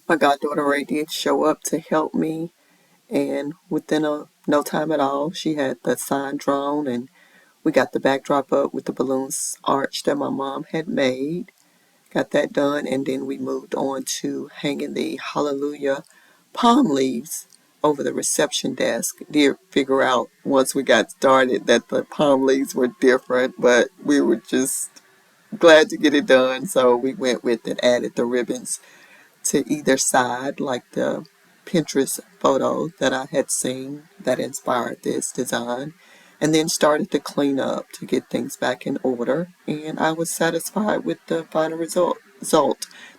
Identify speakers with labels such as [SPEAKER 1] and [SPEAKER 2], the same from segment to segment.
[SPEAKER 1] My goddaughter Ray did show up to help me, and within no time at all, she had the sign drawn, and we got the backdrop up with the balloons arch that my mom had made. Got that done, and then we moved on to hanging the Hallelujah palm leaves over the reception desk. Did figure out once we got started that the palm leaves were different, but we were just glad to get it done, so we went with it, added the ribbons to either side, like the Pinterest photo that I had seen that inspired this design, and then started to clean up to get things back in order. And I was satisfied with the final result.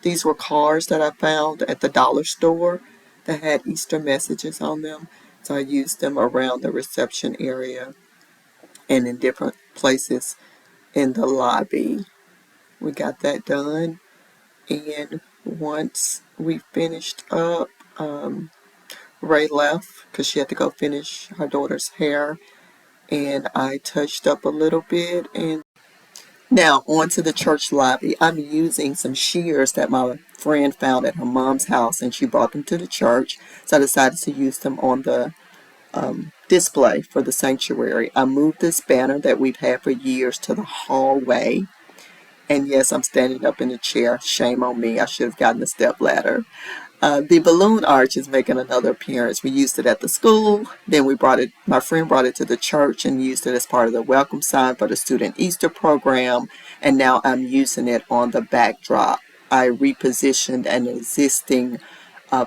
[SPEAKER 1] These were cards that I found at the dollar store that had Easter messages on them, so I used them around the reception area and in different places in the lobby. We got that done, and once we finished up, Ray left because she had to go finish her daughter's hair, and I touched up a little bit. And now onto the church lobby. I'm using some shears that my friend found at her mom's house, and she brought them to the church, so I decided to use them on the display for the sanctuary. I moved this banner that we've had for years to the hallway. And yes, I'm standing up in a chair. Shame on me. I should have gotten a step ladder. The balloon arch is making another appearance. We used it at the school. Then my friend brought it to the church and used it as part of the welcome sign for the student Easter program. And now I'm using it on the backdrop. I repositioned an existing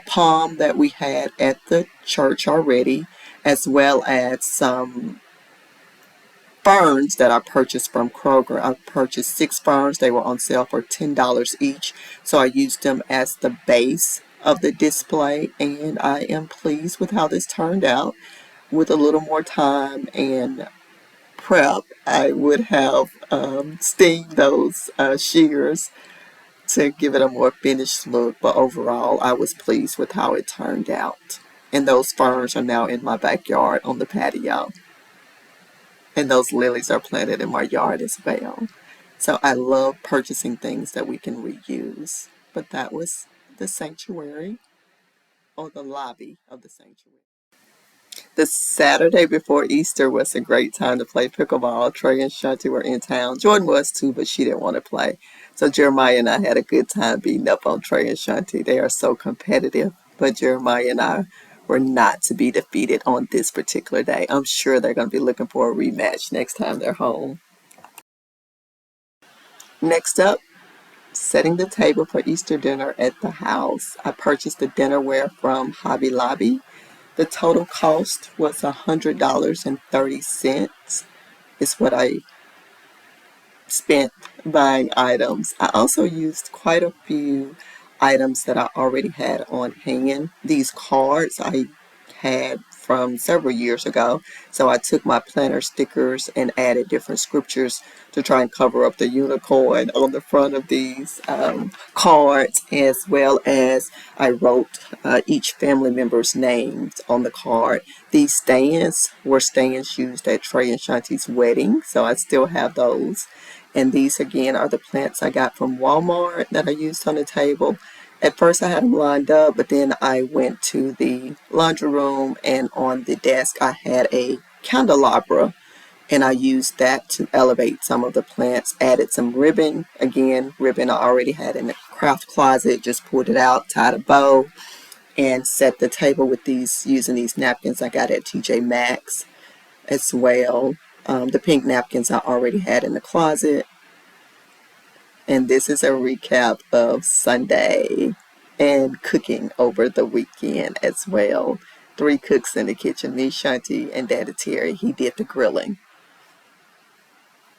[SPEAKER 1] palm that we had at the church already, as well as some ferns that I purchased from Kroger. I purchased 6 ferns. They were on sale for $10 each. So I used them as the base of the display, and I am pleased with how this turned out. With a little more time and prep, I would have steamed those shears to give it a more finished look, but overall I was pleased with how it turned out. And those ferns are now in my backyard on the patio. And those lilies are planted in my yard as well. So I love purchasing things that we can reuse. But that was the sanctuary, or the lobby of the sanctuary. The Saturday before Easter was a great time to play pickleball. Trey and Shanti were in town. Jordan was too, but she didn't want to play. So Jeremiah and I had a good time beating up on Trey and Shanti. They are so competitive. But Jeremiah and I were not to be defeated on this particular day. I'm sure they're going to be looking for a rematch next time they're home. Next up, setting the table for Easter dinner at the house. I purchased the dinnerware from Hobby Lobby. The total cost was $100.30. Is what I spent buying items. I also used quite a few items that I already had on hand. These cards I had from several years ago. So I took my planner stickers and added different scriptures to try and cover up the unicorn on the front of these cards, as well as I wrote each family member's names on the card. These stands were stands used at Trey and Shanti's wedding, so I still have those. And these again are the plants I got from Walmart that I used on the table. At first I had them lined up, but then I went to the laundry room, and on the desk I had a candelabra, and I used that to elevate some of the plants. Added some ribbon. Again, ribbon I already had in the craft closet. Just pulled it out, tied a bow, and set the table with these, using these napkins I got at TJ Maxx as well. The pink napkins I already had in the closet. And this is a recap of Sunday and cooking over the weekend as well. 3 cooks in the kitchen, me, Shanti, and Daddy Terry. He did the grilling.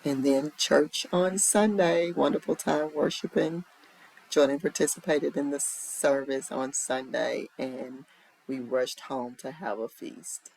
[SPEAKER 1] And then church on Sunday. Wonderful time worshiping. Jordan participated in the service on Sunday, and we rushed home to have a feast.